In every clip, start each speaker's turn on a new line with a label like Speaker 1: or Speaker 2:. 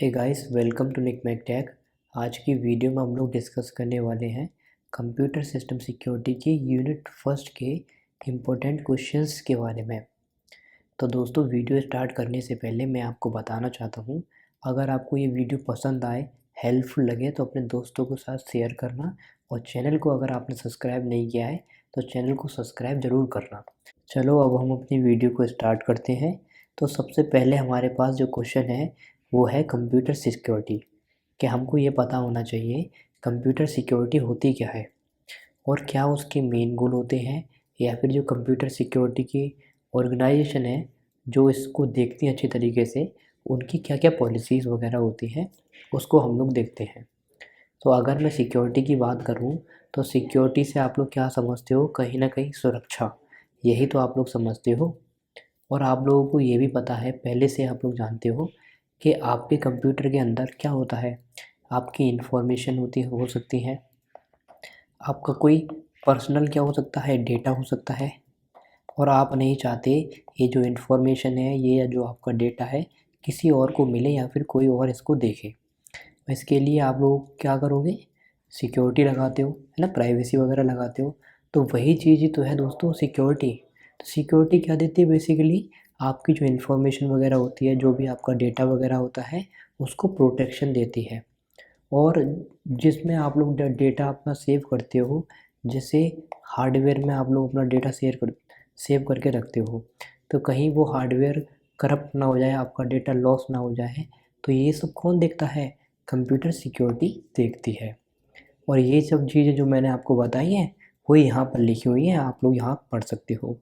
Speaker 1: Hey guys, welcome to Nick Mac Tech. आज की video में हम लोग डिस्कस करने वाले हैं कंप्यूटर सिस्टम सिक्योरिटी की यूनिट फर्स्ट के इम्पोर्टेंट क्वेश्चंस के बारे में। तो दोस्तों, वीडियो स्टार्ट करने से पहले मैं आपको बताना चाहता हूँ, अगर आपको ये वीडियो पसंद आए, हेल्पफुल लगे तो अपने दोस्तों के साथ शेयर करना, और चैनल को अगर आपने सब्सक्राइब नहीं किया है तो चैनल को सब्सक्राइब ज़रूर करना। चलो अब हम अपनी वीडियो को स्टार्ट करते हैं। तो सबसे पहले हमारे पास जो क्वेश्चन है वो है कंप्यूटर सिक्योरिटी। कि हमको ये पता होना चाहिए कंप्यूटर सिक्योरिटी होती क्या है और क्या उसके मेन गोल होते हैं, या फिर जो कंप्यूटर सिक्योरिटी की ऑर्गेनाइजेशन है जो इसको देखती है अच्छी तरीके से, उनकी क्या क्या पॉलिसीज़ वगैरह होती हैं, उसको हम लोग देखते हैं। तो अगर मैं सिक्योरिटी की बात करूं तो सिक्योरिटी से आप लोग क्या समझते हो? कहीं ना कहीं सुरक्षा, यही तो आप लोग समझते हो। और आप लोगों को ये भी पता है, पहले से आप लोग जानते हो कि आपके कंप्यूटर के अंदर क्या होता है। आपकी इंफॉर्मेशन हो सकती है, आपका कोई पर्सनल क्या हो सकता है, डेटा हो सकता है। और आप नहीं चाहते ये जो इन्फॉर्मेशन है, ये या जो आपका डेटा है, किसी और को मिले या फिर कोई और इसको देखे। इसके लिए आप लोग क्या करोगे? सिक्योरिटी लगाते हो, है ना, प्राइवेसी वगैरह लगाते हो। तो वही चीज़ ही तो है दोस्तों, सिक्योरिटी। तो सिक्योरिटी क्या देती है? बेसिकली आपकी जो इन्फॉर्मेशन वगैरह होती है, जो भी आपका डेटा वगैरह होता है, उसको प्रोटेक्शन देती है। और जिसमें आप लोग डेटा अपना सेव करते हो, जैसे हार्डवेयर में आप लोग अपना डेटा सेव करके रखते हो, तो कहीं वो हार्डवेयर करप्ट ना हो जाए, आपका डेटा लॉस ना हो जाए। तो ये सब कौन देखता है? कंप्यूटर सिक्योरिटी देखती है। और ये सब चीज़ें जो मैंने आपको बताई हैं वो यहाँ पर लिखी हुई हैं, आप लोग यहाँ पढ़ सकते हो।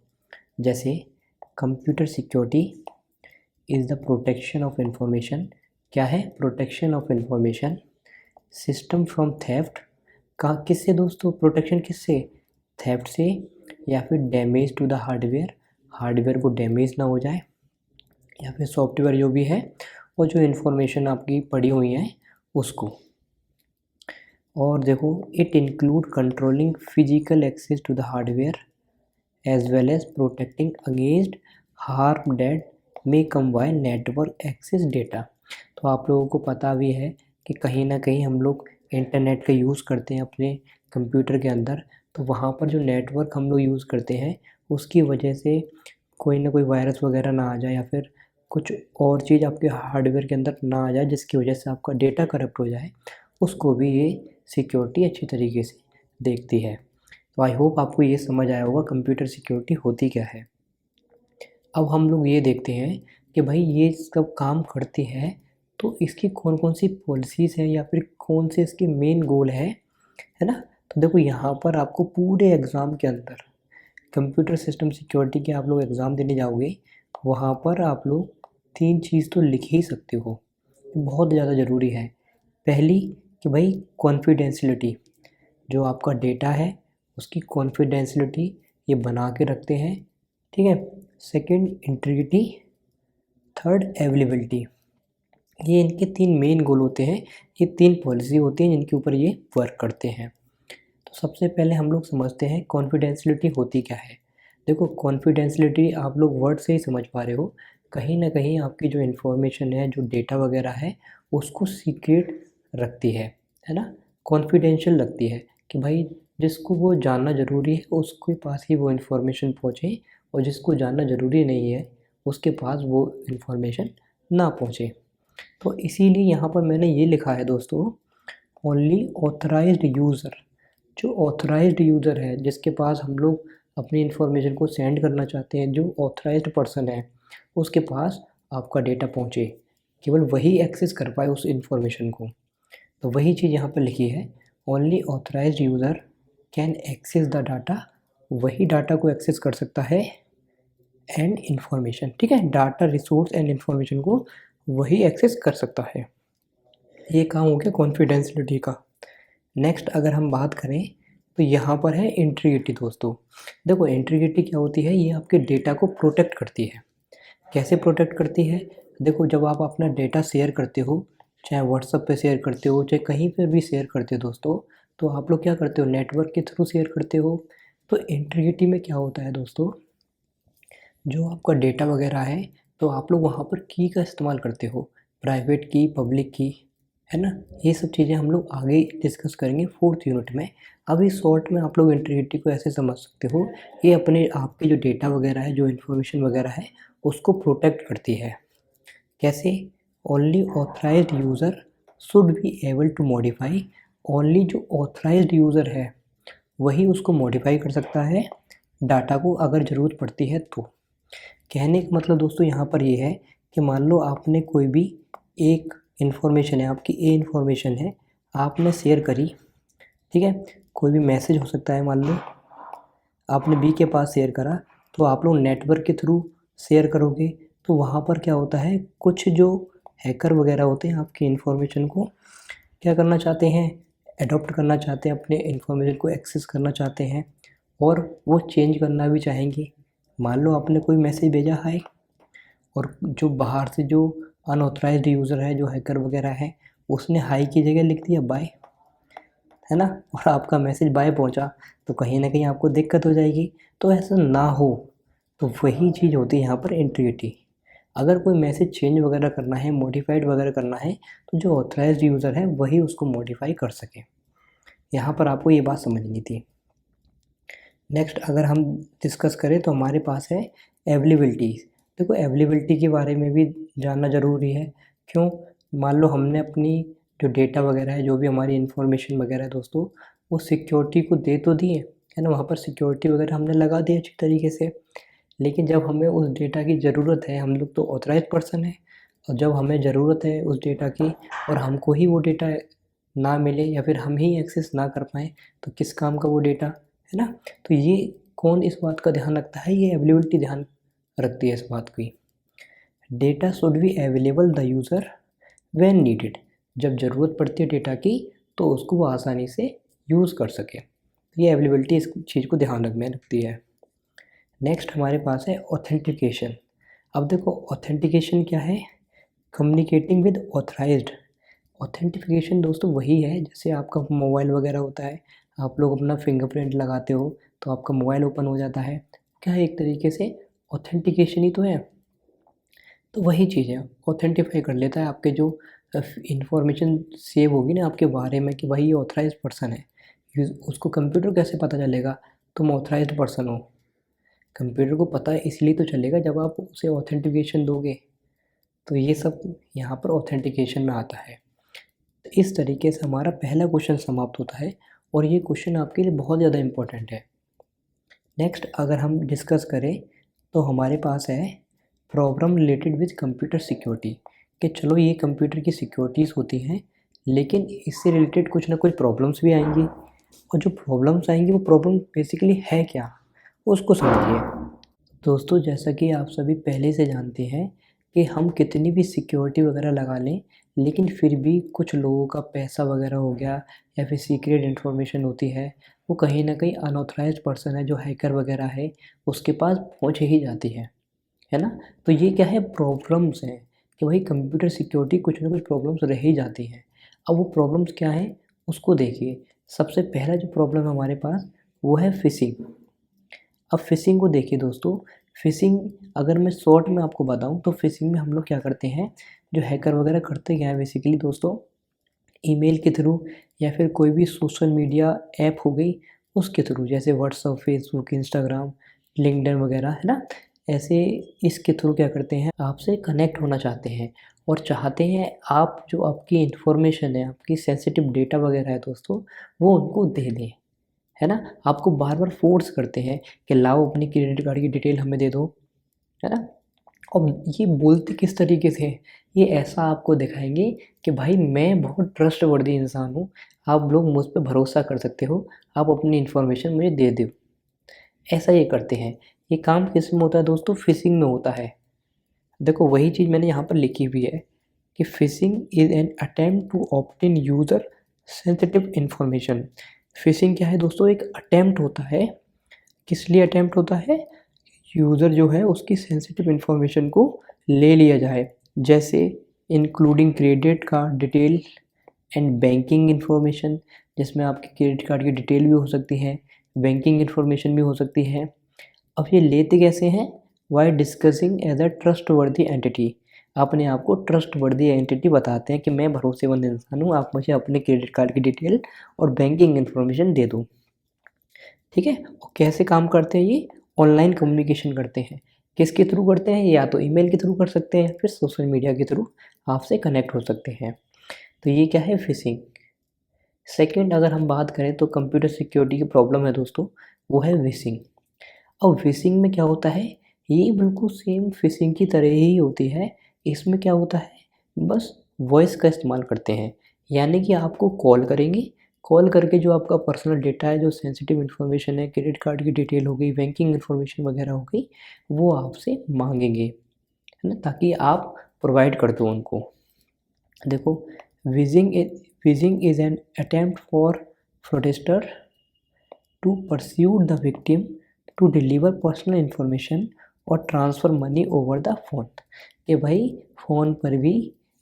Speaker 1: जैसे computer security is the protection of information. क्या है? Protection of information system from theft. का किससे दोस्तों? प्रोटेक्शन किससे? थेफ्ट से, या फिर damage to the hardware, hardware को डैमेज ना हो जाए, या फिर सॉफ्टवेयर जो भी है, और जो इन्फॉर्मेशन आपकी पड़ी हुई है उसको। और देखो, it include controlling physical access to the hardware as well as protecting against harm that may come by network access data. तो आप लोगों को पता भी है कि कहीं ना कहीं हम लोग इंटरनेट का यूज़ करते हैं अपने कंप्यूटर के अंदर। तो वहाँ पर जो नेटवर्क हम लोग यूज़ करते हैं, उसकी वजह से कोई ना कोई वायरस वगैरह ना आ जाए, या फिर कुछ और चीज़ आपके हार्डवेयर के अंदर ना आ जाए जिसकी वजह से आपका डेटा करप्ट हो जाए, उसको भी ये सिक्योरिटी अच्छी तरीके से देखती है। तो आई होप आपको ये समझ आया होगा कंप्यूटर सिक्योरिटी होती क्या है। अब हम लोग ये देखते हैं कि भाई ये सब काम करती है, तो इसकी कौन कौन सी पॉलिसीज़ हैं, या फिर कौन से इसके मेन गोल है ना। तो देखो, यहाँ पर आपको पूरे एग्ज़ाम के अंदर कंप्यूटर सिस्टम सिक्योरिटी के आप लोग एग्ज़ाम देने जाओगे, वहाँ पर आप लोग 3 चीज़ तो लिख ही सकते हो, बहुत ज़्यादा ज़रूरी है। पहली कि भाई कॉन्फिडेंशियलिटी, जो आपका डेटा है उसकी कॉन्फिडेंशियलिटी ये बना के रखते हैं, ठीक है। Second, integrity. Third, availability. ये इनके 3 मेन गोल होते हैं, ये 3 पॉलिसी होती हैं जिनके ऊपर ये वर्क करते हैं। तो सबसे पहले हम लोग समझते हैं कॉन्फिडेंशियलिटी होती क्या है। देखो, कॉन्फिडेंशियलिटी आप लोग वर्ड से ही समझ पा रहे हो, कहीं ना कहीं आपकी जो इन्फॉर्मेशन है, जो डेटा वगैरह है, उसको सीक्रेट रखती है ना, कॉन्फिडेंशियल रखती है। कि भाई जिसको वो जानना ज़रूरी है उसके पास ही वो इन्फॉर्मेशन पहुँचे, और जिसको जानना ज़रूरी नहीं है उसके पास वो इन्फॉर्मेशन ना पहुँचे। तो इसीलिए यहाँ पर मैंने ये लिखा है दोस्तों, ओनली ऑथराइज्ड यूज़र। जो ऑथराइज्ड यूज़र है, जिसके पास हम लोग अपनी इन्फॉर्मेशन को सेंड करना चाहते हैं, जो ऑथराइज्ड पर्सन है, उसके पास आपका डेटा पहुँचे, केवल वही एक्सेस कर पाए उस इन्फॉर्मेशन को। तो वही चीज़ यहाँ पर लिखी है, only authorised user can access the data. वही डाटा को एक्सेस कर सकता है, एंड इन्फॉर्मेशन, ठीक है, डाटा रिसोर्स एंड इन्फॉर्मेशन को वही एक्सेस कर सकता है। ये काम हो गया कॉन्फिडेंशियलिटी का। नेक्स्ट अगर हम बात करें तो यहाँ पर है इंटीग्रिटी दोस्तों। देखो, इंटीग्रिटी क्या होती है? ये आपके डेटा को प्रोटेक्ट करती है। कैसे प्रोटेक्ट करती है? देखो, जब आप अपना डेटा शेयर करते हो, चाहे व्हाट्सएप पे शेयर करते हो, चाहे कहीं पर भी शेयर करते हो दोस्तों, तो आप लोग क्या करते हो? नेटवर्क के थ्रू शेयर करते हो। तो इंटीग्रिटी में क्या होता है दोस्तों, जो आपका डेटा वगैरह है, तो आप लोग वहाँ पर की का इस्तेमाल करते हो। प्राइवेट की, पब्लिक की, है ना। ये सब चीज़ें हम लोग आगे डिस्कस करेंगे 4th यूनिट में। अभी शॉर्ट में आप लोग इंटीग्रिटी को ऐसे समझ सकते हो, ये अपने आपके जो डेटा वगैरह है, जो इन्फॉर्मेशन वगैरह है, उसको प्रोटेक्ट करती है। कैसे? Only authorised user should be able to modify. Only जो ऑथराइज्ड यूज़र है वही उसको मॉडिफाई कर सकता है डाटा को, अगर ज़रूरत पड़ती है तो। कहने का मतलब दोस्तों यहाँ पर ये है कि मान लो आपने कोई भी एक इन्फॉर्मेशन है, आपकी ए इन्फॉर्मेशन है, आपने शेयर करी, ठीक है। कोई भी मैसेज हो सकता है, मान लो आपने बी के पास शेयर करा, तो आप लोग नेटवर्क के थ्रू शेयर करोगे, तो वहाँ पर क्या होता है, कुछ जो हैकर वगैरह होते हैं आपकी इन्फॉर्मेशन को क्या करना चाहते हैं, एडॉप्ट करना चाहते हैं, अपने इन्फॉर्मेशन को एक्सेस करना चाहते हैं, और वो चेंज करना भी चाहेंगे। मान लो आपने कोई मैसेज भेजा हाय, और जो बाहर से जो अनऑथराइज्ड यूज़र है, जो हैकर वगैरह है, उसने हाई की जगह लिख दिया बाय, है ना, और आपका मैसेज बाय पहुंचा, तो कहीं ना कहीं आपको दिक्कत हो जाएगी। तो ऐसा ना हो, तो वही चीज़ होती है यहाँ पर इंटीग्रिटी। अगर कोई मैसेज चेंज वगैरह करना है, मॉडिफाइड वगैरह करना है, तो जो ऑथराइज्ड यूज़र है वही उसको मॉडिफाई कर सके। यहाँ पर आपको ये बात समझनी थी। नेक्स्ट अगर हम डिस्कस करें तो हमारे पास है अवेलेबिलिटी। देखो अवेलेबिलिटी के बारे में भी जानना ज़रूरी है। क्यों? मान लो हमने अपनी जो डेटा वगैरह है, जो भी हमारी इन्फॉर्मेशन वगैरह है दोस्तों, वो सिक्योरिटी को दे तो दिए, है ना, वहाँ पर सिक्योरिटी वगैरह हमने लगा दी अच्छी तरीके से, लेकिन जब हमें उस डेटा की ज़रूरत है, हम लोग तो ऑथराइज्ड पर्सन है, और जब हमें ज़रूरत है उस डेटा की और हमको ही वो डेटा ना मिले या फिर हम ही एक्सेस ना कर पाएँ, तो किस काम का वो डेटा, है ना। तो ये कौन इस बात का ध्यान रखता है, ये अवेलेबिलिटी ध्यान रखती है इस बात की। Data should be available the user when needed. जब ज़रूरत पड़ती है डेटा की तो उसको वो आसानी से यूज़ कर सके। ये अवेलेबिलिटी इस चीज़ को ध्यान रखती है। नेक्स्ट हमारे पास है ऑथेंटिकेशन। अब देखो ऑथेंटिकेशन क्या है, कम्युनिकेटिंग विद ऑथराइज्ड। ऑथेंटिफिकेशन दोस्तों वही है, जैसे आपका मोबाइल वगैरह होता है, आप लोग अपना फिंगरप्रिंट लगाते हो तो आपका मोबाइल ओपन हो जाता है, क्या है, एक तरीके से ऑथेंटिकेशन ही तो है। तो वही चीज़ है, ऑथेंटिफाई कर लेता है आपके जो इन्फॉर्मेशन सेव होगी ना आपके बारे में कि भाई ये ऑथराइज्ड पर्सन है। उसको कंप्यूटर कैसे पता चलेगा तुम ऑथराइज्ड पर्सन हो? कंप्यूटर को पता इसलिए तो चलेगा जब आप उसे ऑथेंटिकेशन दोगे। तो ये सब यहाँ पर ऑथेंटिकेशन में आता है। तो इस तरीके से हमारा पहला क्वेश्चन समाप्त होता है, और ये क्वेश्चन आपके लिए बहुत ज़्यादा इम्पोर्टेंट है। नेक्स्ट अगर हम डिस्कस करें तो हमारे पास है problem related with computer security, कि चलो ये कंप्यूटर की सिक्योरिटीज़ होती हैं, लेकिन इससे रिलेटेड कुछ ना कुछ प्रॉब्लम्स भी आएंगी, और जो प्रॉब्लम्स आएंगी वो प्रॉब्लम बेसिकली है क्या, उसको समझिए। दोस्तों जैसा कि आप सभी पहले से जानते हैं कि हम कितनी भी सिक्योरिटी वगैरह लगा लें, लेकिन फिर भी कुछ लोगों का पैसा वगैरह हो गया या फिर सीक्रेट इन्फॉर्मेशन होती है, वो कहीं ना कहीं अनऑथराइज्ड पर्सन है, जो हैकर वगैरह है, उसके पास पहुंच ही जाती है ना। तो ये क्या है, प्रॉब्लम्स हैं कि भाई कंप्यूटर सिक्योरिटी कुछ ना कुछ प्रॉब्लम्स रह ही जाती हैं। अब वो प्रॉब्लम्स क्या हैं उसको देखिए। सबसे पहला जो प्रॉब्लम है हमारे पास वो है फिशिंग। अब फिशिंग को देखिए दोस्तों, फिशिंग अगर मैं शॉर्ट में आपको बताऊं तो फिशिंग में हम लोग क्या करते हैं, जो हैकर वगैरह करते क्या है बेसिकली दोस्तों, ईमेल के थ्रू या फिर कोई भी सोशल मीडिया ऐप हो गई उसके थ्रू, जैसे व्हाट्सअप, फेसबुक, इंस्टाग्राम, लिंक्डइन वगैरह, है ना, ऐसे इसके थ्रू क्या करते हैं, आपसे कनेक्ट होना चाहते हैं और चाहते हैं आप जो आपकी इन्फॉर्मेशन है, आपकी सेंसिटिव डेटा वगैरह है दोस्तों, वो उनको दे दें, है ना। आपको बार बार फोर्स करते हैं कि लाओ अपनी क्रेडिट कार्ड की डिटेल हमें दे दो, है ना। और ये बोलते किस तरीके से हैं, ये ऐसा आपको दिखाएंगे कि भाई मैं बहुत ट्रस्टवर्दी इंसान हूँ, आप लोग मुझ पर भरोसा कर सकते हो, आप अपनी इन्फॉर्मेशन मुझे दे दो। ऐसा ये करते हैं। ये काम किस में होता है दोस्तों, फिशिंग में होता है। देखो वही चीज़ मैंने यहाँ पर लिखी हुई है कि phishing is an attempt to obtain user sensitive information. Phishing क्या है दोस्तों, एक अटेम्प्ट होता है। किस लिए अटेम्प्ट होता है, यूज़र जो है उसकी सेंसिटिव इन्फॉर्मेशन को ले लिया जाए, जैसे including credit card detail and banking information, जिसमें आपके क्रेडिट कार्ड की डिटेल भी हो सकती है, बैंकिंग इन्फॉर्मेशन भी हो सकती है। अब ये लेते कैसे हैं, by disguising as a trustworthy entity. अपने आप को ट्रस्टवर्दी एंटिटी बताते हैं कि मैं भरोसेमंद इंसान हूँ, आप मुझे अपने क्रेडिट कार्ड की डिटेल और बैंकिंग इन्फॉर्मेशन दे दो। ठीक है, और कैसे काम करते हैं ये? ऑनलाइन कम्युनिकेशन करते हैं। किसके थ्रू करते हैं? या तो ईमेल के थ्रू कर सकते हैं, फिर सोशल मीडिया के थ्रू आपसे कनेक्ट हो सकते हैं। तो ये क्या है? फिशिंग। सेकंड अगर हम बात करें तो कंप्यूटर सिक्योरिटी की प्रॉब्लम है दोस्तों, वो है विशिंग। अब फिशिंग में क्या होता है? ये बिल्कुल सेम फिशिंग की तरह ही होती है। इसमें क्या होता है? बस वॉइस का इस्तेमाल करते हैं, यानी कि आपको कॉल करेंगे, कॉल करके जो आपका पर्सनल डेटा है, जो सेंसिटिव इन्फॉर्मेशन है, क्रेडिट कार्ड की डिटेल हो गई, बैंकिंग इन्फॉर्मेशन वगैरह हो गई, वो आपसे मांगेंगे, है ना, ताकि आप प्रोवाइड कर दो उनको। देखो, vishing is an attempt for fraudster to pursue the victim to deliver personal information or transfer money over the phone. कि भाई फ़ोन पर भी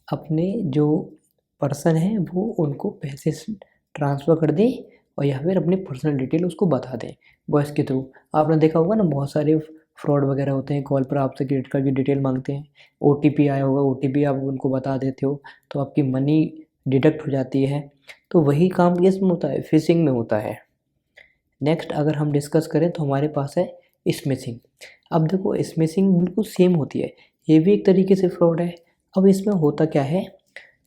Speaker 1: अपने जो पर्सन है वो उनको पैसे ट्रांसफ़र कर दे, और या फिर अपनी पर्सनल डिटेल उसको बता दें वॉइस के थ्रू। आपने देखा होगा ना, बहुत सारे फ्रॉड वगैरह होते हैं, कॉल पर आपसे क्रेडिट कार्ड की डिटेल मांगते हैं, ओटीपी आया होगा, ओटीपी आप उनको बता देते हो तो आपकी मनी डिडक्ट हो जाती है। तो वही काम किसमें होता है? फिशिंग में होता है। नेक्स्ट अगर हम डिस्कस करें तो हमारे पास है स्मिशिंग। अब देखो, स्मिशिंग बिल्कुल सेम होती है, ये भी एक तरीके से फ्रॉड है। अब इसमें होता क्या है?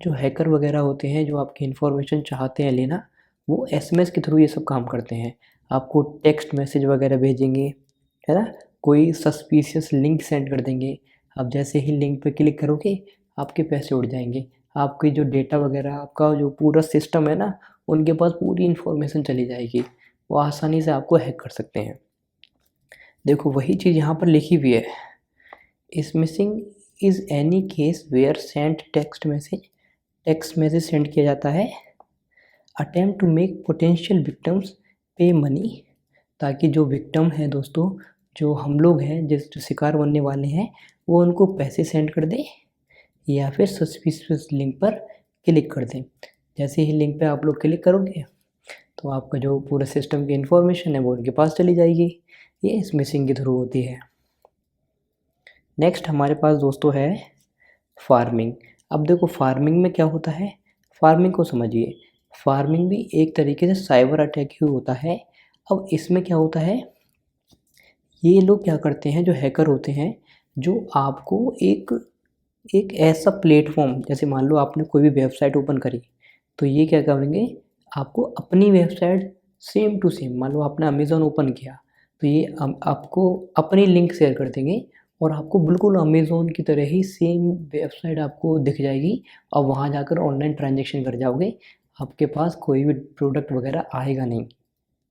Speaker 1: जो हैकर वगैरह होते हैं, जो आपकी इन्फॉर्मेशन चाहते हैं लेना, वो एसएमएस के थ्रू ये सब काम करते हैं। आपको टेक्स्ट मैसेज वगैरह भेजेंगे, है ना, कोई सस्पिशियस लिंक सेंड कर देंगे। आप जैसे ही लिंक पे क्लिक करोगे आपके पैसे उड़ जाएंगे, आपकी जो डेटा वगैरह, आपका जो पूरा सिस्टम है ना, उनके पास पूरी इन्फॉर्मेशन चली जाएगी, वो आसानी से आपको हैक कर सकते हैं। देखो वही चीज़ यहाँ पर लिखी हुई है, smishing is any case where send text message send किया जाता है, attempt to make potential victims pay money, ताकि जो विक्टिम है दोस्तों, जो हम लोग हैं, जो शिकार बनने वाले हैं, वो उनको पैसे सेंड कर दें या फिर सस्पिशियस लिंक पर क्लिक कर दें। जैसे ही लिंक पे आप लोग क्लिक करोगे तो आपका जो पूरा सिस्टम की इन्फॉर्मेशन है वो उनके पास चली जाएगी। ये स्मिशिंग के थ्रू होती है। नेक्स्ट हमारे पास दोस्तों है फार्मिंग। अब देखो फार्मिंग में क्या होता है, फार्मिंग को समझिए। फार्मिंग भी एक तरीके से साइबर अटैक ही होता है। अब इसमें क्या होता है, ये लोग क्या करते हैं, जो हैकर होते हैं, जो आपको एक ऐसा प्लेटफॉर्म, जैसे मान लो आपने कोई भी वेबसाइट ओपन करी, तो ये क्या करेंगे, आपको अपनी वेबसाइट सेम टू सेम, मान लो आपने अमेज़ॉन ओपन किया तो ये आपको अपनी लिंक शेयर कर देंगे और आपको बिल्कुल अमेज़ॉन की तरह ही सेम वेबसाइट आपको दिख जाएगी और वहाँ जाकर ऑनलाइन ट्रांजेक्शन कर जाओगे, आपके पास कोई भी प्रोडक्ट वगैरह आएगा नहीं,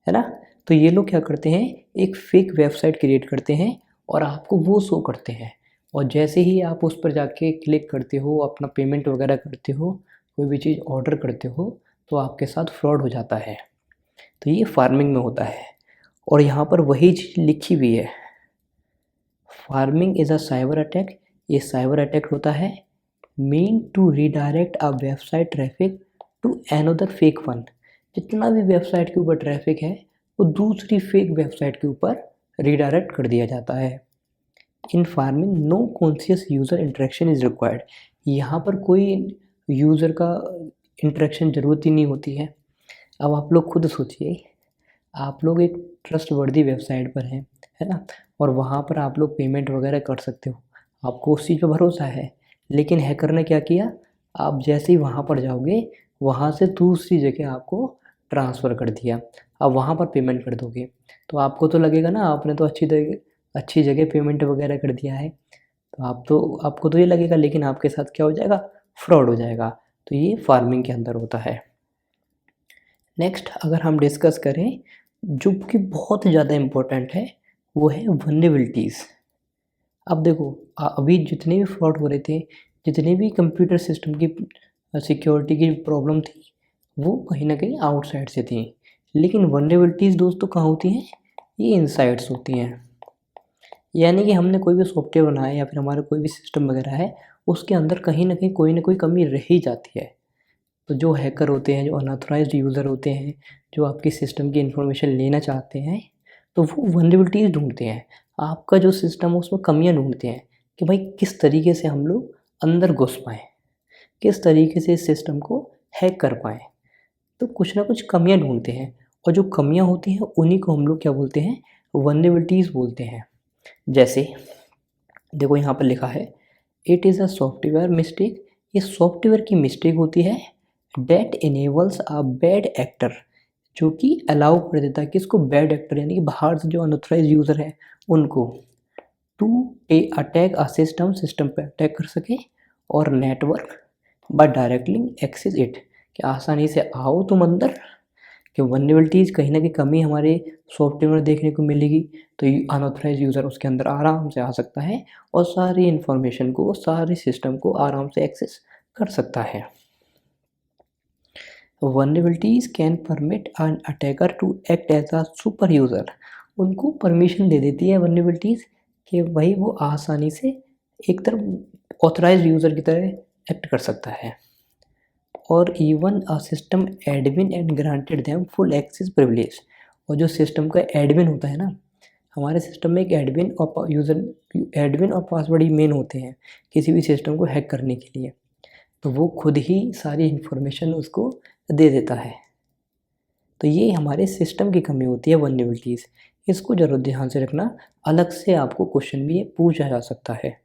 Speaker 1: है ना। तो ये लोग क्या करते हैं, एक फ़ेक वेबसाइट क्रिएट करते हैं और आपको वो शो करते हैं, और जैसे ही आप उस पर जाके क्लिक करते हो, अपना पेमेंट वगैरह करते हो, कोई भी चीज़ ऑर्डर करते हो, तो आपके साथ फ्रॉड हो जाता है। तो ये फार्मिंग में होता है, और यहाँ पर वही चीज़ लिखी हुई है, pharming is a cyber attack. ये साइबर अटैक होता है mean to redirect a website traffic to another fake one. जितना भी वेबसाइट के ऊपर ट्रैफिक है वो दूसरी फेक वेबसाइट के ऊपर रीडायरेक्ट कर दिया जाता है। In pharming no conscious user interaction is required. यहाँ पर कोई यूज़र का इंटरेक्शन ज़रूरत ही नहीं होती है। अब आप लोग खुद सोचिए, आप लोग एक ट्रस्टवर्दी वेबसाइट पर हैं, है ना, और वहाँ पर आप लोग पेमेंट वगैरह कर सकते हो, आपको उस चीज़ पे भरोसा है, लेकिन हैकर ने क्या किया, आप जैसे ही वहाँ पर जाओगे, वहाँ से दूसरी जगह आपको ट्रांसफ़र कर दिया, अब वहाँ पर पेमेंट कर दोगे, तो आपको तो लगेगा ना आपने तो अच्छी जगह पेमेंट वगैरह कर दिया है, तो आपको तो ये लगेगा, लेकिन आपके साथ क्या हो जाएगा, फ्रॉड हो जाएगा। तो ये फार्मिंग के अंदर होता है। नेक्स्ट अगर हम डिस्कस करें, जो कि बहुत ज़्यादा इम्पोर्टेंट है, वो है वल्नरेबिलिटीज़। अब देखो, अभी जितने भी फ्रॉड हो रहे थे, जितने भी कंप्यूटर सिस्टम की सिक्योरिटी की प्रॉब्लम थी, वो कहीं ना कहीं आउटसाइड से थी, लेकिन वल्नरेबिलिटीज़ दोस्तों कहाँ होती हैं, ये इनसाइड्स होती हैं। यानी कि हमने कोई भी सॉफ्टवेयर बनाया या फिर हमारा कोई भी सिस्टम वगैरह है, उसके अंदर कहीं ना कहीं कोई ना कोई कमी रह ही जाती है। तो जो हैकर होते हैं, जो अनऑथराइज्ड यूज़र होते हैं, जो आपकी सिस्टम की इन्फॉर्मेशन लेना चाहते हैं, तो वो वल्नरेबिलिटीज़ ढूंढते हैं, आपका जो सिस्टम है उसमें कमियां ढूंढते हैं कि भाई किस तरीके से हम लोग अंदर घुस पाएँ, किस तरीके से इस सिस्टम को हैक कर पाएँ। तो कुछ ना कुछ कमियाँ ढूँढते हैं और जो कमियाँ होती हैं उन्हीं को हम लोग क्या बोलते हैं, वल्नरेबिलिटीज़ बोलते हैं। जैसे देखो यहाँ पर लिखा है it is a software mistake, ये सॉफ्टवेयर की मिस्टेक होती है that enables a bad actor, जो कि अलाउ कर देता है कि इसको बैड एक्टर यानी कि बाहर से जो अनऑथराइज यूज़र है उनको टू अटैक अ सिस्टम पे अटैक कर सके और network by directly access it, कि आसानी से आओ तुम अंदर, कि वल्नरेबिलिटीज़ कहीं ना कहीं कमी हमारे सॉफ्टवेयर में देखने को मिलेगी, तो अनऑथराइज यूज़र उसके अंदर आराम से आ सकता है और सारी इन्फॉर्मेशन को, सारी सिस्टम को आराम से एक्सेस कर सकता है। Vulnerabilities can permit an attacker to act as a super user, उनको परमिशन दे देती है वल्नरेबिलिटीज़ कि भाई वो आसानी से एक तरफ ऑथराइज यूज़र की तरह एक्ट कर सकता है। और even a system admin and granted them full access privilege, और जो सिस्टम का एडमिन होता है ना, हमारे सिस्टम में एक एडमिन और यूज़र, एडमिन और पासवर्ड ही मेन होते हैं किसी भी सिस्टम को हैक करने के लिए, तो वो खुद ही सारी इन्फॉर्मेशन उसको दे देता है। तो ये हमारे सिस्टम की कमी होती है वल्नरेबिलिटीज़, इसको ज़रूर ध्यान से रखना, अलग से आपको क्वेश्चन भी ये पूछा जा सकता है।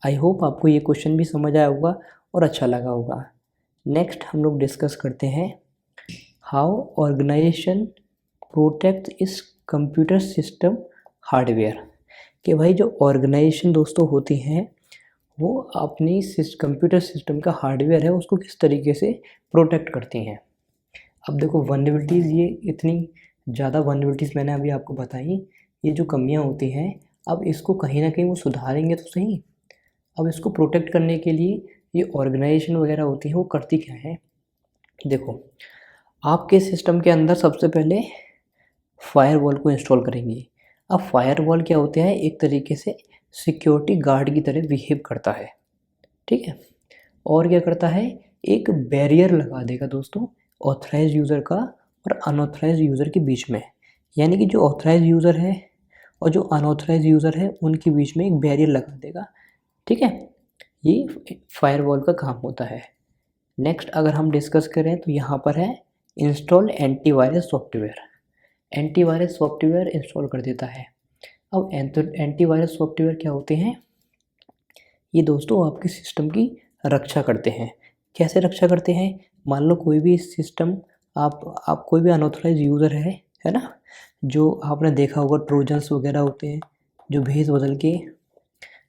Speaker 1: आई होप आपको ये क्वेश्चन भी समझ आया होगा और अच्छा लगा होगा। नेक्स्ट हम लोग डिस्कस करते हैं हाउ ऑर्गेनाइजेशन प्रोटेक्ट इस कंप्यूटर सिस्टम हार्डवेयर, कि भाई जो ऑर्गेनाइजेशन दोस्तों होती हैं वो अपनी कंप्यूटर सिस्टम का हार्डवेयर है उसको किस तरीके से प्रोटेक्ट करती हैं। अब देखो वल्नरेबिलिटीज़, ये इतनी ज़्यादा वल्नरेबिलिटीज़ मैंने अभी आपको बताई, ये जो कमियां होती हैं, अब इसको कहीं ना कहीं वो सुधारेंगे तो सही। अब इसको प्रोटेक्ट करने के लिए ये ऑर्गेनाइजेशन वगैरह होती है वो करती क्या है, देखो आपके सिस्टम के अंदर सबसे पहले फायरवॉल को इंस्टॉल करेंगे। अब फायरवॉल क्या होते हैं, एक तरीके से सिक्योरिटी गार्ड की तरह बिहेव करता है, ठीक है। और क्या करता है, एक बैरियर लगा देगा दोस्तों ऑथराइज यूज़र का और अनऑथराइज यूज़र के बीच में, यानी कि जो ऑथराइज यूज़र है और जो अनऑथराइज यूज़र है उनके बीच में एक बैरियर लगा देगा, ठीक है। ये फायरवॉल का काम होता है। नेक्स्ट अगर हम डिस्कस करें तो यहाँ पर है install antivirus software, antivirus software install कर देता है। अब एंटीवायरस सॉफ्टवेयर क्या होते हैं, ये दोस्तों आपके सिस्टम की रक्षा करते हैं। कैसे रक्षा करते हैं, मान लो कोई भी सिस्टम, आप कोई भी अनऑथराइज यूज़र है ना, जो आपने देखा होगा ट्रोजन्स वगैरह होते हैं जो भेज बदल के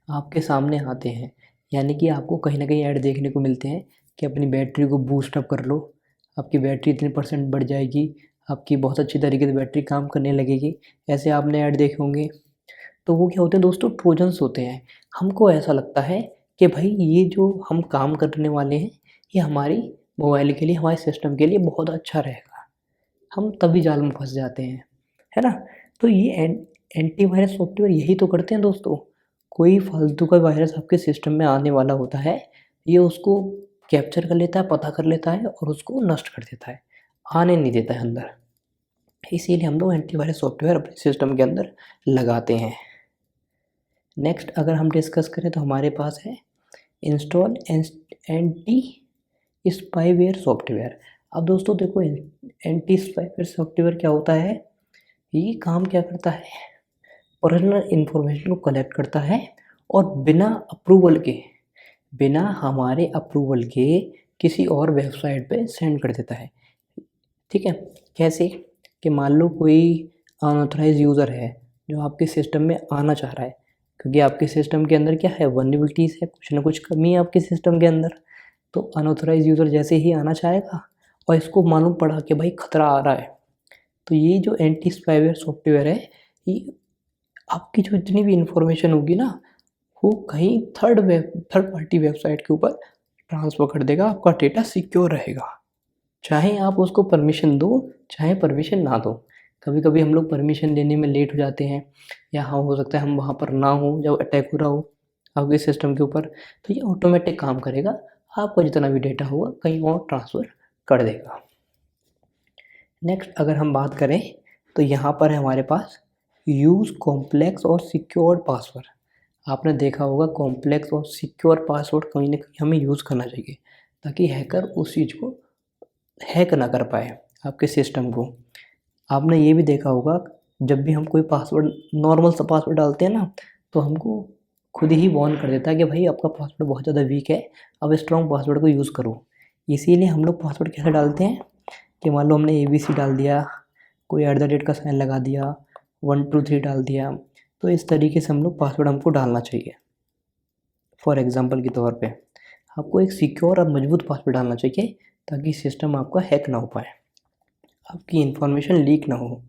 Speaker 1: आपके सामने आते हैं, यानी कि आपको कहीं ना कहीं ऐड देखने को मिलते हैं कि अपनी बैटरी को बूस्ट अप कर लो, आपकी बैटरी इतने % बढ़ जाएगी, आपकी बहुत अच्छी तरीके से बैटरी काम करने लगेगी, ऐसे आपने ऐड देखे होंगे। तो वो क्या होते हैं दोस्तों, ट्रोजन्स होते हैं। हमको ऐसा लगता है कि भाई ये जो हम काम करने वाले हैं ये हमारी मोबाइल के लिए, हमारे सिस्टम के लिए बहुत अच्छा रहेगा, हम तभी जाल में फंस जाते हैं, है ना। तो ये एंटीवायरस सॉफ्टवेयर यही तो करते हैं दोस्तों, कोई फालतू का वायरस आपके सिस्टम में आने वाला होता है, ये उसको कैप्चर कर लेता है, पता कर लेता है और उसको नष्ट कर देता है, आने नहीं देता है अंदर। इसीलिए हम लोग एंटीवायरस सॉफ्टवेयर अपने सिस्टम के अंदर लगाते हैं। नेक्स्ट अगर हम डिस्कस करें तो हमारे पास है इंस्टॉल एंटी स्पाईवेयर सॉफ्टवेयर। अब दोस्तों देखो एंटी स्पाईवेयर सॉफ्टवेयर क्या होता है, ये काम क्या करता है, पर्सनल इन्फॉर्मेशन को कलेक्ट करता है और बिना हमारे अप्रूवल के किसी और वेबसाइट पे सेंड कर देता है, ठीक है। कैसे, कि मान लो कोई अनऑथराइज यूज़र है जो आपके सिस्टम में आना चाह रहा है, क्योंकि आपके सिस्टम के अंदर क्या है, वल्नरेबिलिटीज़ है, कुछ ना कुछ कमी है आपके सिस्टम के अंदर, तो अनऑथराइज यूज़र जैसे ही आना चाहेगा और इसको मालूम पड़ा कि भाई खतरा आ रहा है, तो ये जो एंटी स्पाईवेयर सॉफ्टवेयर है, ये आपकी जो जितनी भी इंफॉर्मेशन होगी ना, वो कहीं थर्ड पार्टी वेबसाइट के ऊपर ट्रांसफ़र कर देगा, आपका डेटा सिक्योर रहेगा, चाहे आप उसको परमिशन दो चाहे परमिशन ना दो। कभी कभी हम लोग परमिशन देने में लेट हो जाते हैं, या हाँ हो सकता है हम वहाँ पर ना हो जब अटैक हो रहा हो आपके सिस्टम के ऊपर, तो ये ऑटोमेटिक काम करेगा, आपका जितना भी डेटा होगा कहीं और ट्रांसफ़र कर देगा। नेक्स्ट अगर हम बात करें तो यहाँ पर है हमारे पास यूज़ कॉम्प्लेक्स और सिक्योर्ड पासवर्ड। आपने देखा होगा कॉम्प्लेक्स और सिक्योर पासवर्ड कहीं ना कहीं हमें यूज़ करना चाहिए ताकि हैकर उस चीज़ को हैक ना कर पाए आपके सिस्टम को। आपने ये भी देखा होगा जब भी हम कोई पासवर्ड नॉर्मल सा पासवर्ड डालते हैं ना, तो हमको खुद ही वार्न कर देता है कि भाई आपका पासवर्ड बहुत ज़्यादा वीक है, अब स्ट्रॉन्ग पासवर्ड को यूज़ करो। इसीलिए हम लोग पासवर्ड कैसे डालते हैं कि मान लो हमने ABC डाल दिया, कोई @ का साइन लगा दिया, 1 2 3 डाल दिया, तो इस तरीके से हम लोग पासवर्ड हमको डालना चाहिए। फॉर एग्ज़ाम्पल के तौर पे आपको एक सिक्योर और मजबूत पासवर्ड डालना चाहिए ताकि सिस्टम आपका हैक ना हो पाए, आपकी इन्फॉर्मेशन लीक ना हो।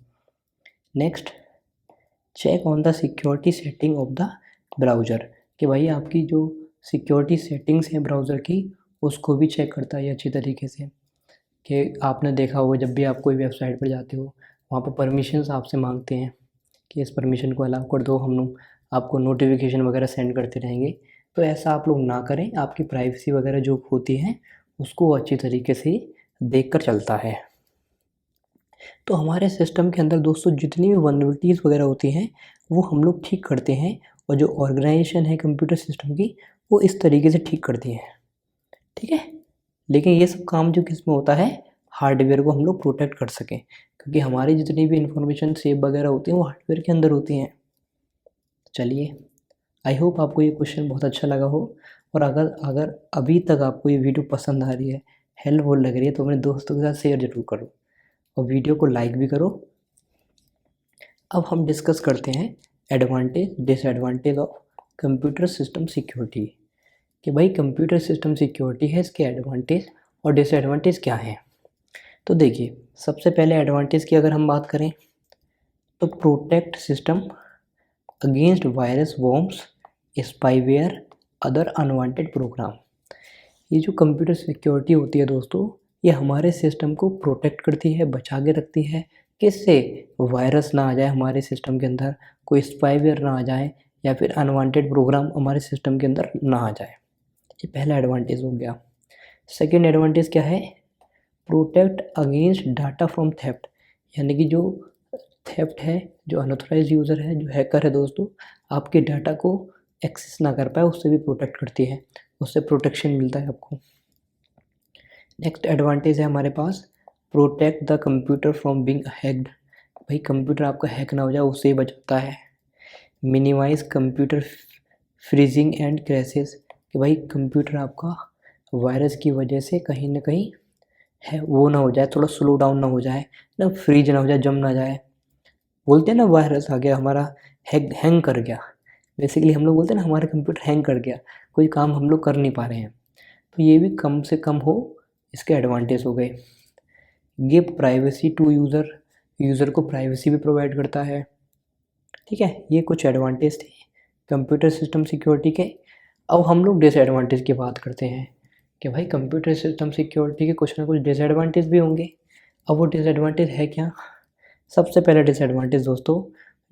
Speaker 1: Next, check on the security setting of the browser कि भाई आपकी जो सिक्योरिटी सेटिंग्स हैं ब्राउज़र की उसको भी चेक करता है अच्छी तरीके से। कि आपने देखा होगा जब भी आप कोई वेबसाइट पर जाते हो वहाँ पर परमिशंस आपसे मांगते हैं कि इस परमिशन को अलाउ कर दो, हम लोग आपको नोटिफिकेशन वगैरह सेंड करते रहेंगे। तो ऐसा आप लोग ना करें, आपकी प्राइवेसी वगैरह जो होती है उसको अच्छी तरीके से देख कर चलता है। तो हमारे सिस्टम के अंदर दोस्तों जितनी भी वल्नरेबिलिटीज़ वगैरह होती हैं वो हम लोग ठीक करते हैं, और जो ऑर्गेनाइजेशन है कंप्यूटर सिस्टम की वो इस तरीके से ठीक करती है, ठीक है। लेकिन ये सब काम जो किस में होता है, हार्डवेयर को हम लोग प्रोटेक्ट कर सकें, क्योंकि हमारी जितनी भी इंफॉर्मेशन सेव वगैरह होती हैं वो हार्डवेयर के अंदर होती हैं। चलिए, आई होप आपको ये क्वेश्चन बहुत अच्छा लगा हो, और अगर अगर अभी तक आपको ये वीडियो पसंद आ रही है, हेल्पफुल लग रही है, तो अपने दोस्तों के साथ शेयर ज़रूर करो और वीडियो को लाइक भी करो। अब हम डिस्कस करते हैं advantage disadvantage of computer system security, कि भाई कंप्यूटर सिस्टम सिक्योरिटी है, इसके एडवांटेज और डिसएडवांटेज क्या हैं। तो देखिए, सबसे पहले एडवांटेज की अगर हम बात करें तो protect system against virus, worms, spyware, other unwanted program. ये जो कंप्यूटर सिक्योरिटी होती है दोस्तों, ये हमारे सिस्टम को प्रोटेक्ट करती है, बचा के रखती है। किससे? वायरस ना आ जाए हमारे सिस्टम के अंदर, कोई स्पाईवेयर ना आ जाए, या फिर अनवांटेड प्रोग्राम हमारे सिस्टम के अंदर ना आ जाए। ये पहला एडवांटेज हो गया। सेकेंड एडवांटेज क्या है? Protect against data from theft, यानी कि जो थेफ्ट है, जो अनऑथराइज यूज़र है, जो हैकर है दोस्तों, आपके डाटा को एक्सेस ना कर पाए, उससे भी प्रोटेक्ट करती है, उससे प्रोटेक्शन मिलता है आपको। नेक्स्ट एडवांटेज है हमारे पास protect the computer from being hacked, भाई कंप्यूटर आपका हैक ना हो जाए उससे ही बचाता है। Minimise computer freezing and crashes, कि भाई कंप्यूटर आपका वायरस की वजह से कहीं ना कहीं है वो ना हो जाए, थोड़ा स्लो डाउन ना हो जाए, ना फ्रीज ना हो जाए, जम ना जाए। बोलते हैं ना वायरस आ गया हमारा, हैंग कर गया, बेसिकली हम लोग बोलते हैं ना हमारा कंप्यूटर हैंग कर गया, कोई काम हम लोग कर नहीं पा रहे हैं, तो ये भी कम से कम हो, इसके एडवांटेज हो गए। Give privacy to user, user को प्राइवेसी भी प्रोवाइड करता है, ठीक है। ये कुछ एडवांटेज थे कंप्यूटर सिस्टम सिक्योरिटी के। अब हम लोग डिसएडवांटेज की बात करते हैं कि भाई कंप्यूटर सिस्टम सिक्योरिटी के कुछ ना कुछ डिसएडवांटेज भी होंगे। अब वो डिसएडवांटेज है क्या? सबसे पहला डिसएडवांटेज दोस्तों,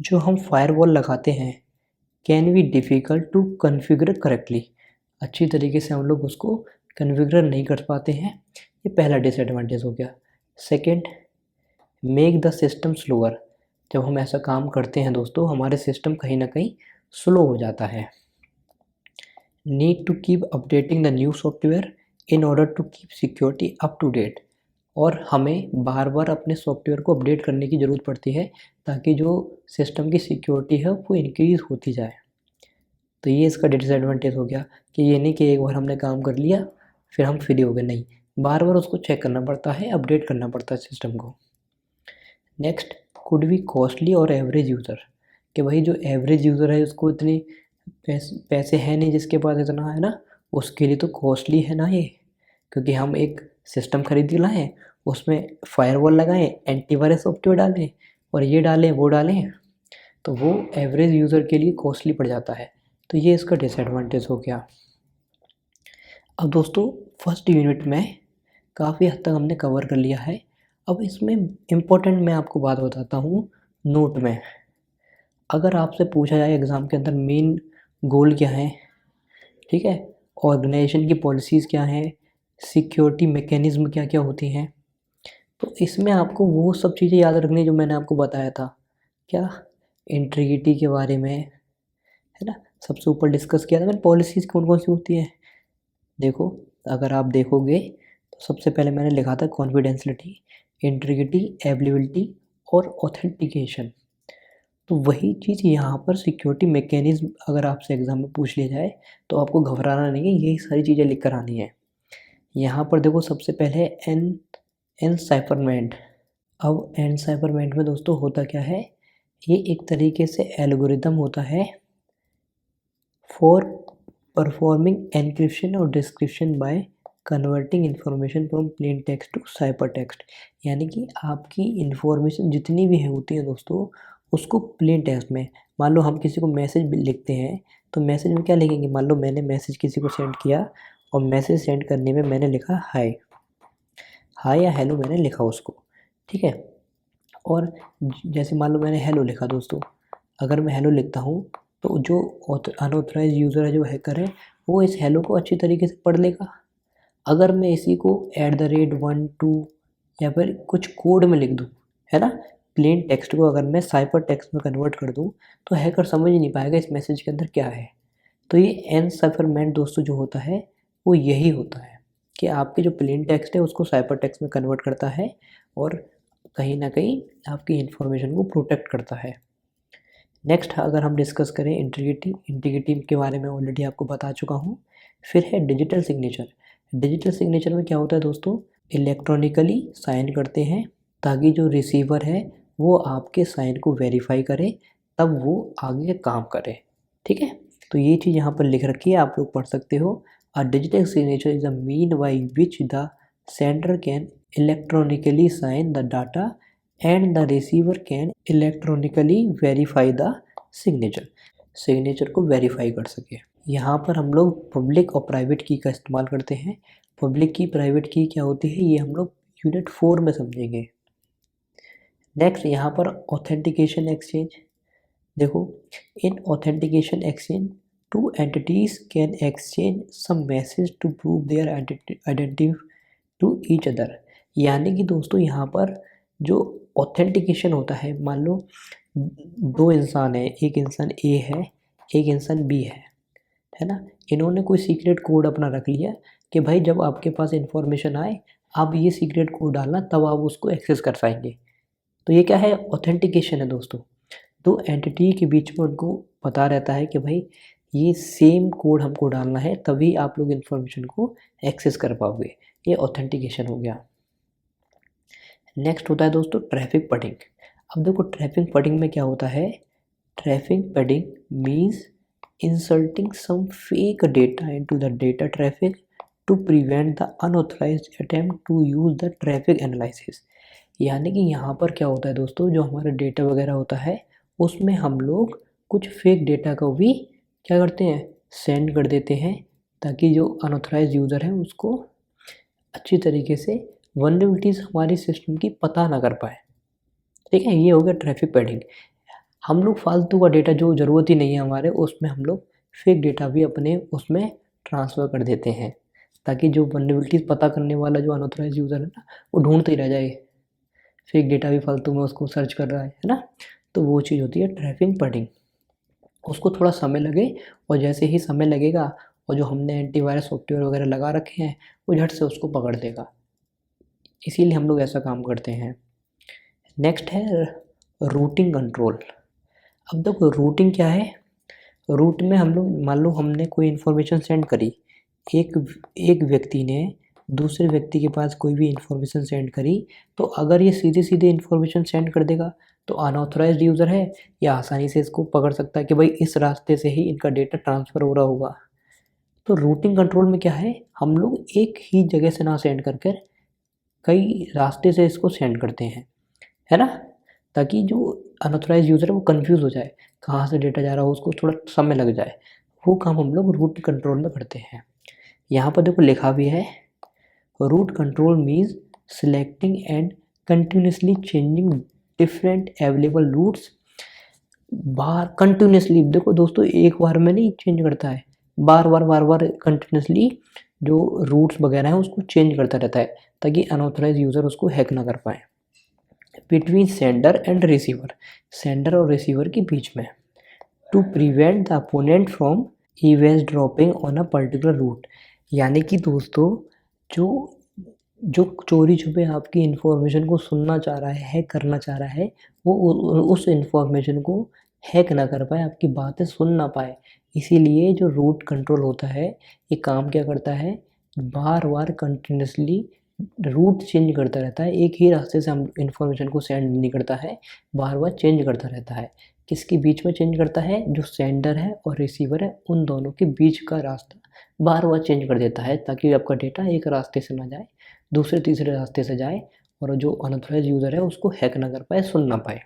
Speaker 1: जो हम फायरवॉल लगाते हैं can be difficult to configure correctly, अच्छी तरीके से हम लोग उसको कॉन्फ़िगर नहीं कर पाते हैं, ये पहला डिसएडवांटेज हो गया। Second, make the system slower, जब हम ऐसा काम करते हैं दोस्तों हमारे सिस्टम कहीं ना कहीं स्लो हो जाता है। Need to keep updating the new software in order to keep security up to date, और हमें बार बार अपने सॉफ्टवेयर को अपडेट करने की ज़रूरत पड़ती है ताकि जो सिस्टम की सिक्योरिटी है वो इंक्रीज़ होती जाए। तो ये इसका डिसएडवांटेज हो गया कि ये नहीं कि एक बार हमने काम कर लिया फिर हम फ्री हो गए, नहीं, बार बार उसको चेक करना पड़ता है, अपडेट करना पड़ता है सिस्टम को। नेक्स्ट, कुड बी कॉस्टली और एवरेज यूज़र, कि भाई जो एवरेज यूज़र है उसको इतने पैसे हैं नहीं जिसके पास इतना है ना, उसके लिए तो कॉस्टली है ना ये, क्योंकि हम एक सिस्टम खरीद के लाएँ, उसमें फायरवॉल लगाएं, एंटीवायरस सॉफ्टवेयर डालें, और ये डालें वो डालें, तो वो एवरेज यूज़र के लिए कॉस्टली पड़ जाता है। तो ये इसका डिसएडवांटेज हो गया। अब दोस्तों फर्स्ट यूनिट में काफ़ी हद तक हमने कवर कर लिया है। अब इसमें इम्पोर्टेंट मैं आपको बात बताता हूँ नोट में। अगर आपसे पूछा जाए एग्ज़ाम के अंदर मेन गोल क्या है, ठीक है, ऑर्गेनाइजेशन की पॉलिसीज़ क्या हैं, सिक्योरिटी मैकेनिज़्म क्या क्या होती हैं, तो इसमें आपको वो सब चीज़ें याद रखनी जो मैंने आपको बताया था। क्या? इंटीग्रिटी के बारे में, है ना। सबसे ऊपर डिस्कस किया था मैंने पॉलिसीज़ कौन कौन सी होती हैं। देखो अगर आप देखोगे तो सबसे पहले मैंने लिखा था कॉन्फिडेंशियलिटी, इंटीग्रिटी, अवेलेबिलिटी और ऑथेंटिकेशन। तो वही चीज़ यहाँ पर सिक्योरिटी मैकेनिज्म अगर आपसे एग्जाम में पूछ लिया जाए तो आपको घबराना नहीं है, यही सारी चीज़ें लिख कर आनी है। यहाँ पर देखो सबसे पहले एनसाइफरमेंट। अब एनसाइफरमेंट में दोस्तों होता क्या है, ये एक तरीके से एल्गोरिदम होता है फॉर परफॉर्मिंग एनक्रिप्शन और description by converting information from plain text to cipher text. यानी कि आपकी इंफॉर्मेशन जितनी भी होती है दोस्तों उसको प्लेन टेक्स्ट में, मान लो हम किसी को मैसेज लिखते हैं तो मैसेज में क्या लिखेंगे, मान लो मैंने मैसेज किसी को सेंड किया और मैसेज सेंड करने में मैंने लिखा हाय, हाय या हेलो मैंने लिखा उसको, ठीक है। और जैसे मान लो मैंने हेलो लिखा दोस्तों, अगर मैं हेलो लिखता हूँ तो जो अनऑथराइज यूज़र है, जो हैकर है, वो इस हेलो को अच्छी तरीके से पढ़ लेगा। अगर मैं इसी को @1 2 या फिर कुछ कोड में लिख दूँ, है ना, प्लेन टेक्स्ट को अगर मैं साइपर टेक्स्ट में कन्वर्ट कर दूँ तो हैकर समझ ही नहीं पाएगा इस मैसेज के अंदर क्या है। तो ये एनसाइफरमेंट दोस्तों जो होता है वो यही होता है कि आपके जो प्लेन टेक्स्ट है उसको साइपर टेक्स्ट में कन्वर्ट करता है और कहीं ना कहीं आपकी इन्फॉर्मेशन को प्रोटेक्ट करता है। नेक्स्ट अगर हम डिस्कस करें इंटीग्रिटी के बारे में ऑलरेडी आपको बता चुका हूँ। फिर है डिजिटल सिग्नेचर। डिजिटल सिग्नेचर में क्या होता है दोस्तों, इलेक्ट्रॉनिकली साइन करते हैं ताकि जो रिसीवर है वो आपके साइन को वेरीफाई करे, तब वो आगे काम करे, ठीक है। तो ये चीज़ यहाँ पर लिख रखी है, आप लोग पढ़ सकते हो। A digital signature is a mean by which the sender can electronically sign the data and the receiver can electronically verify the signature को वेरीफाई कर सके। यहाँ पर हम लोग पब्लिक और प्राइवेट की का इस्तेमाल करते हैं। पब्लिक की प्राइवेट की क्या होती है ये हम लोग यूनिट 4 में समझेंगे। नेक्स्ट यहाँ पर ऑथेंटिकेशन एक्सचेंज। देखो in authentication exchange two entities can exchange some message to prove their identity to each other. यानी कि दोस्तों यहाँ पर जो ऑथेंटिकेशन होता है, मान लो दो इंसान है, एक इंसान ए है एक इंसान बी है ना, इन्होंने कोई सीक्रेट कोड अपना रख लिया कि भाई जब आपके पास इंफॉर्मेशन आए आप ये सीक्रेट कोड डालना तब आप उसको एक्सेस कर पाएंगे। तो ये क्या है, ऑथेंटिकेशन है दोस्तों। दो एंटिटी के बीच में उनको पता रहता है कि भाई ये सेम कोड हमको डालना है तभी आप लोग इन्फॉर्मेशन को एक्सेस कर पाओगे, ये ऑथेंटिकेशन हो गया। नेक्स्ट होता है दोस्तों ट्रैफिक पैडिंग। अब देखो ट्रैफिक पैडिंग में क्या होता है, traffic padding means inserting some fake data into the data traffic to prevent the unauthorized attempt to use the traffic analysis। यानी कि यहाँ पर क्या होता है दोस्तों, जो हमारा डेटा वगैरह होता है उसमें हम लोग कुछ फेक डेटा को भी क्या करते हैं, सेंड कर देते हैं ताकि जो अनऑथराइज यूज़र है उसको अच्छी तरीके से वल्नरेबिलिटीज़ हमारी सिस्टम की पता ना कर पाए, ठीक है। ये हो गया ट्रैफिक पैडिंग। हम लोग फालतू का डेटा जो ज़रूरत ही नहीं है हमारे, उसमें हम लोग फेक डेटा भी अपने उसमें ट्रांसफ़र कर देते हैं ताकि जो वल्नरेबिलिटीज़ पता करने वाला जो अनऑथराइज यूज़र है ना वो ढूंढते ही रह जाए, फेक डेटा भी फालतू में उसको सर्च कर रहा है ना। तो वो चीज़ होती है ट्रैफिक पैडिंग। उसको थोड़ा समय लगे और जैसे ही समय लगेगा और जो हमने एंटीवायरस सॉफ्टवेयर वगैरह लगा रखे हैं वो झट से उसको पकड़ देगा, इसीलिए हम लोग ऐसा काम करते हैं। नेक्स्ट है रूटिंग कंट्रोल। अब देखो रूटिंग क्या है, रूट में हम लोग मान लो हमने कोई इन्फॉर्मेशन सेंड करी, एक व्यक्ति ने दूसरे व्यक्ति के पास कोई भी इन्फॉर्मेशन सेंड करी, तो अगर ये सीधे सीधे इन्फॉर्मेशन सेंड कर देगा तो अनऑथराइज्ड यूज़र है, या आसानी से इसको पकड़ सकता है कि भाई इस रास्ते से ही इनका डेटा ट्रांसफ़र हो रहा होगा। तो रूटिंग कंट्रोल में क्या है, हम लोग एक ही जगह से ना सेंड कर कर कई रास्ते से इसको सेंड करते हैं, है ना, ताकि जो अनऑथराइज यूज़र है वो कंफ्यूज हो जाए, कहाँ से डेटा जा रहा हो उसको थोड़ा समय लग जाए। वो काम हम लोग रूट कंट्रोल में करते हैं। यहाँ पर देखो लिखा भी है, route control means selecting and continuously changing different available routes बार कंटिन्यूसली। देखो दोस्तों एक बार में नहीं चेंज करता है, बार बार कंटिन्यूसली जो रूट्स वगैरह हैं उसको चेंज करता रहता है ताकि अनऑथराइज यूज़र उसको हैक ना कर पाए। Between sender and receiver, sender और रिसीवर के बीच में। To prevent the opponent from eavesdropping on a particular route. यानी कि दोस्तों जो जो चोरी छुपे आपकी इन्फॉर्मेशन को सुनना चाह रहा है, हैक करना चाह रहा है, वो उस इन्फॉर्मेशन को हैक ना कर पाए, आपकी बातें सुन ना पाए। इसीलिए जो रूट कंट्रोल होता है ये काम क्या करता है, बार बार कंटिन्यूसली रूट चेंज करता रहता है। एक ही रास्ते से हम इन्फॉर्मेशन को सेंड नहीं करता है, बार बार चेंज करता रहता है। किसके बीच में चेंज करता है, जो सेंडर है और रिसीवर है उन दोनों के बीच का रास्ता बार बार चेंज कर देता है, ताकि आपका डेटा एक रास्ते से ना जाए, दूसरे तीसरे रास्ते से जाए और जो अनऑथराइज्ड यूज़र है उसको हैक ना कर पाए, सुन ना पाए।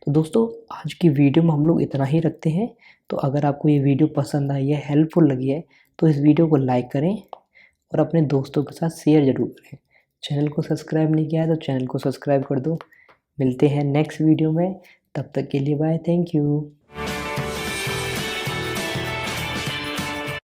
Speaker 1: तो दोस्तों आज की वीडियो में हम लोग इतना ही रखते हैं। तो अगर आपको ये वीडियो पसंद आई है, हेल्पफुल लगी है, तो इस वीडियो को लाइक करें और अपने दोस्तों के साथ शेयर ज़रूर करें। चैनल को सब्सक्राइब नहीं किया है तो चैनल को सब्सक्राइब कर दो। मिलते हैं नेक्स्ट वीडियो में, तब तक के लिए बाय, थैंक यू।